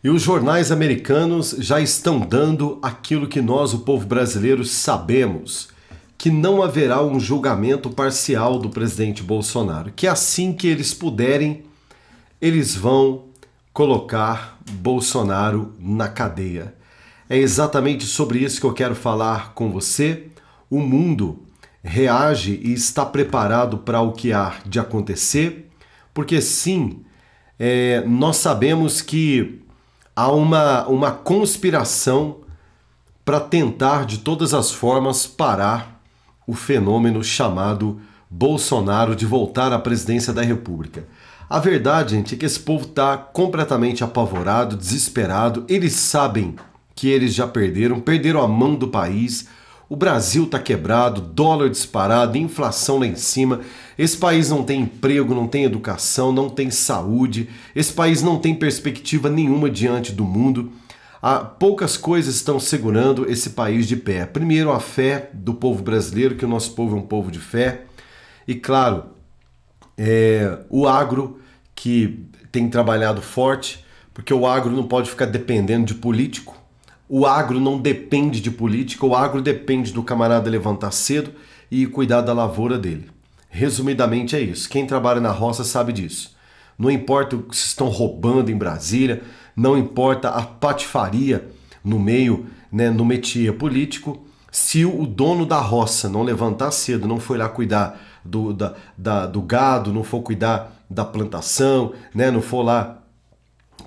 E os jornais americanos já estão dando aquilo que nós, o povo brasileiro, sabemos, que não haverá um julgamento parcial do presidente Bolsonaro, que assim que eles puderem, eles vão colocar Bolsonaro na cadeia. É exatamente sobre isso que eu quero falar com você. O mundo reage e está preparado para o que há de acontecer, porque sim, nós sabemos que há uma conspiração para tentar de todas as formas parar o fenômeno chamado Bolsonaro de voltar à presidência da República. A verdade, gente, é que esse povo está completamente apavorado, desesperado. Eles sabem que eles já perderam a mão do país. O Brasil está quebrado, dólar disparado, inflação lá em cima. Esse país não tem emprego, não tem educação, não tem saúde. Esse país não tem perspectiva nenhuma diante do mundo. Poucas coisas estão segurando esse país de pé. Primeiro, a fé do povo brasileiro, que o nosso povo é um povo de fé. E claro, o agro, que tem trabalhado forte, porque o agro não pode ficar dependendo de político. O agro não depende de política, o agro depende do camarada levantar cedo e cuidar da lavoura dele. Resumidamente é isso. Quem trabalha na roça sabe disso. Não importa o que se estão roubando em Brasília, não importa a patifaria no meio, no métier político, se o dono da roça não levantar cedo, não foi lá cuidar do gado, não for cuidar da plantação, não for lá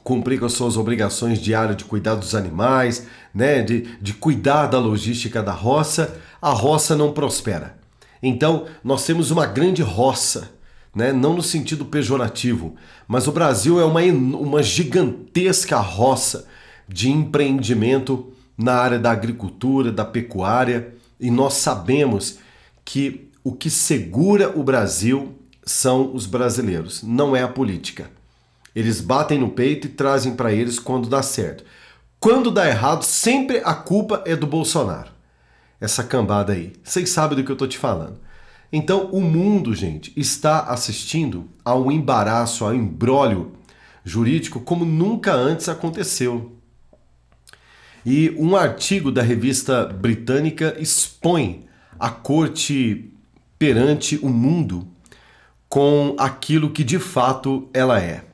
cumprir com as suas obrigações diárias de cuidar dos animais, de cuidar da logística da roça, a roça não prospera. Então, nós temos uma grande roça, não no sentido pejorativo, mas o Brasil é uma gigantesca roça de empreendimento na área da agricultura, da pecuária, e nós sabemos que o que segura o Brasil são os brasileiros, não é a política. Eles batem no peito e trazem para eles quando dá certo. Quando dá errado, sempre a culpa é do Bolsonaro. Essa cambada aí. Vocês sabem do que eu estou te falando. Então, o mundo, gente, está assistindo a um embaraço, a um imbróglio jurídico como nunca antes aconteceu. E um artigo da revista britânica expõe a corte perante o mundo com aquilo que de fato ela é.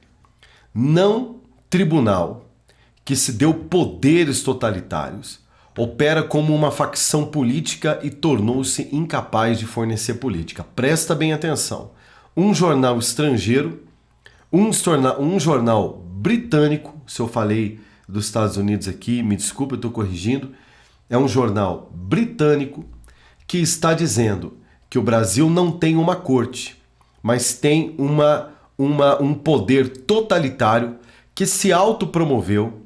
Não tribunal que se deu poderes totalitários, opera como uma facção política e tornou-se incapaz de fornecer política. Presta bem atenção. Um jornal estrangeiro, um jornal britânico, se eu falei dos Estados Unidos aqui, me desculpe, eu estou corrigindo, é um jornal britânico que está dizendo que o Brasil não tem uma corte, mas tem um poder totalitário que se autopromoveu,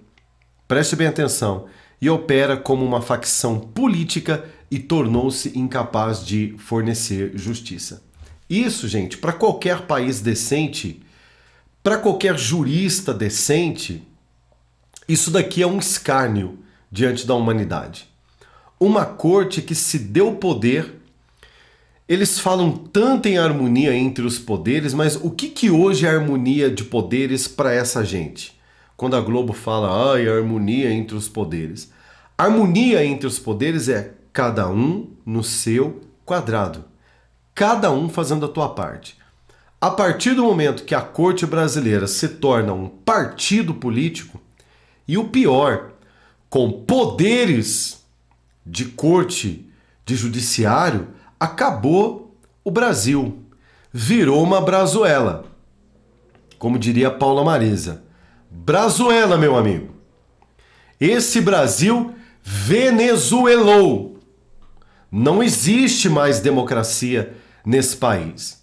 preste bem atenção, e opera como uma facção política e tornou-se incapaz de fornecer justiça. Isso, gente, para qualquer país decente, para qualquer jurista decente, isso daqui é um escárnio diante da humanidade. Uma corte que se deu poder. Eles falam tanto em harmonia entre os poderes, mas o que hoje é harmonia de poderes para essa gente? Quando a Globo fala, a harmonia entre os poderes. Harmonia entre os poderes é cada um no seu quadrado. Cada um fazendo a tua parte. A partir do momento que a corte brasileira se torna um partido político, e o pior, com poderes de corte, de judiciário, acabou o Brasil. Virou uma brazuela. Como diria Paula Marisa. Brazuela, meu amigo. Esse Brasil venezuelou. Não existe mais democracia nesse país.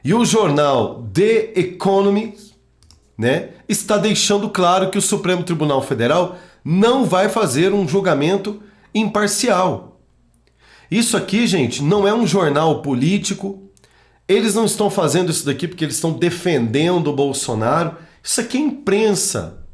E o jornal The Economist, está deixando claro que o Supremo Tribunal Federal não vai fazer um julgamento imparcial. Isso aqui, gente, não é um jornal político. Eles não estão fazendo isso daqui porque eles estão defendendo o Bolsonaro. Isso aqui é imprensa.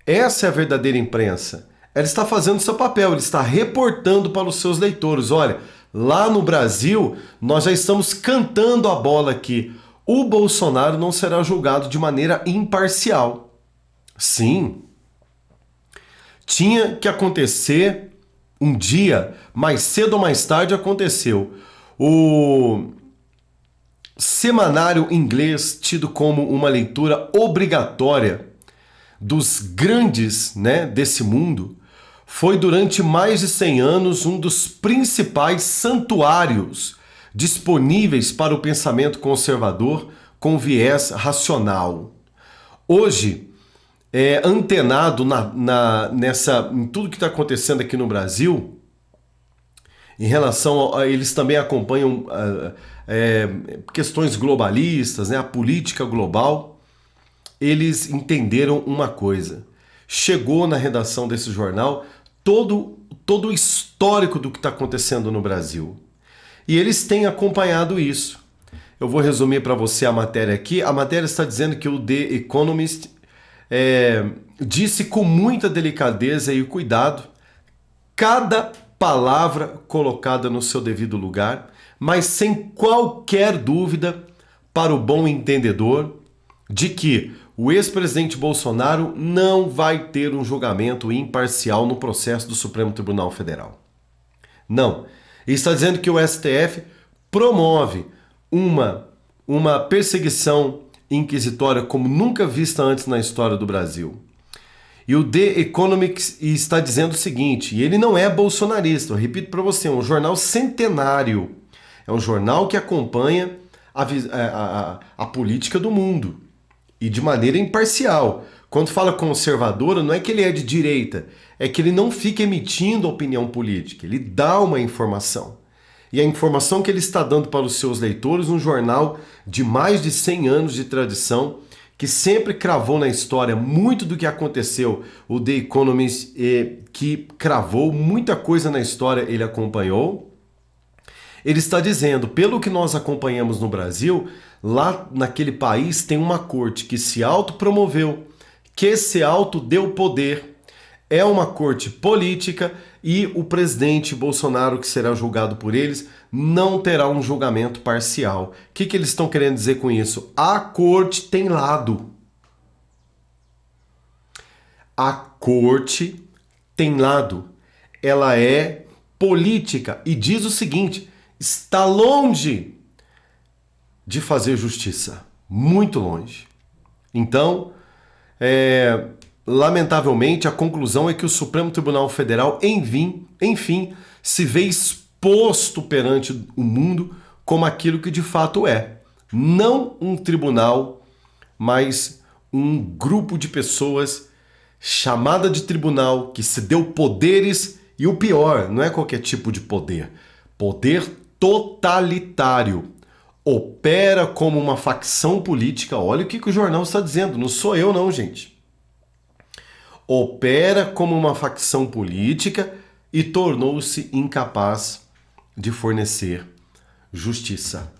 Essa é a verdadeira imprensa. Ela está fazendo seu papel, ele está reportando para os seus leitores. Olha, lá no Brasil, nós já estamos cantando a bola aqui. O Bolsonaro não será julgado de maneira imparcial. Sim, tinha que acontecer um dia, mais cedo ou mais tarde aconteceu. O semanário inglês, tido como uma leitura obrigatória dos grandes, né, desse mundo, foi durante mais de 100 anos um dos principais santuários disponíveis para o pensamento conservador com viés racional. Hoje, antenado em tudo que está acontecendo aqui no Brasil, em relação a eles também acompanham questões globalistas, né, a política global, eles entenderam uma coisa. Chegou na redação desse jornal todo o histórico do que está acontecendo no Brasil. E eles têm acompanhado isso. Eu vou resumir para você a matéria aqui. A matéria está dizendo que o The Economist disse com muita delicadeza e cuidado cada palavra colocada no seu devido lugar, mas sem qualquer dúvida para o bom entendedor de que o ex-presidente Bolsonaro não vai ter um julgamento imparcial no processo do Supremo Tribunal Federal. Não. Ele está dizendo que o STF promove uma perseguição inquisitória como nunca vista antes na história do Brasil. E o The Economist está dizendo o seguinte, e ele não é bolsonarista, eu repito para você, é um jornal centenário, é um jornal que acompanha a política do mundo, e de maneira imparcial. Quando fala conservadora, não é que ele é de direita, é que ele não fica emitindo opinião política, ele dá uma informação. E a informação que ele está dando para os seus leitores, um jornal de mais de 100 anos de tradição, que sempre cravou na história muito do que aconteceu, o The Economist, que cravou muita coisa na história, ele acompanhou. Ele está dizendo, pelo que nós acompanhamos no Brasil, lá naquele país tem uma corte que se autopromoveu, que se autodeu poder. É uma corte política e o presidente Bolsonaro, que será julgado por eles, não terá um julgamento parcial. O que eles estão querendo dizer com isso? A corte tem lado. A corte tem lado. Ela é política e diz o seguinte, está longe de fazer justiça. Muito longe. Então, lamentavelmente, a conclusão é que o Supremo Tribunal Federal, enfim, se vê exposto perante o mundo como aquilo que de fato é. Não um tribunal, mas um grupo de pessoas chamada de tribunal que se deu poderes e o pior, não é qualquer tipo de poder. Poder totalitário. Opera como uma facção política. Olha o que o jornal está dizendo, não sou eu não, gente. Opera como uma facção política e tornou-se incapaz de fornecer justiça.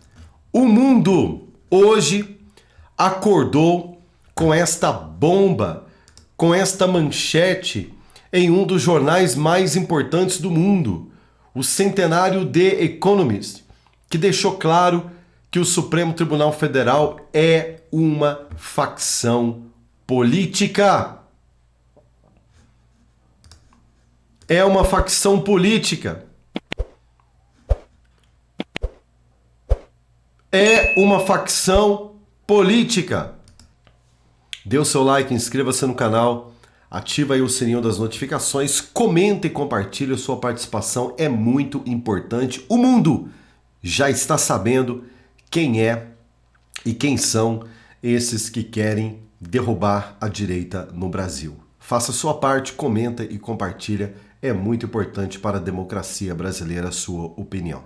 O mundo hoje acordou com esta bomba, com esta manchete em um dos jornais mais importantes do mundo, o centenário The Economist, que deixou claro que o Supremo Tribunal Federal é uma facção política. É uma facção política. É uma facção política. Dê o seu like, inscreva-se no canal, ativa aí o sininho das notificações, comenta e compartilha, sua participação é muito importante. O mundo já está sabendo quem é e quem são esses que querem derrubar a direita no Brasil. Faça a sua parte, comenta e compartilha. É muito importante para a democracia brasileira a sua opinião.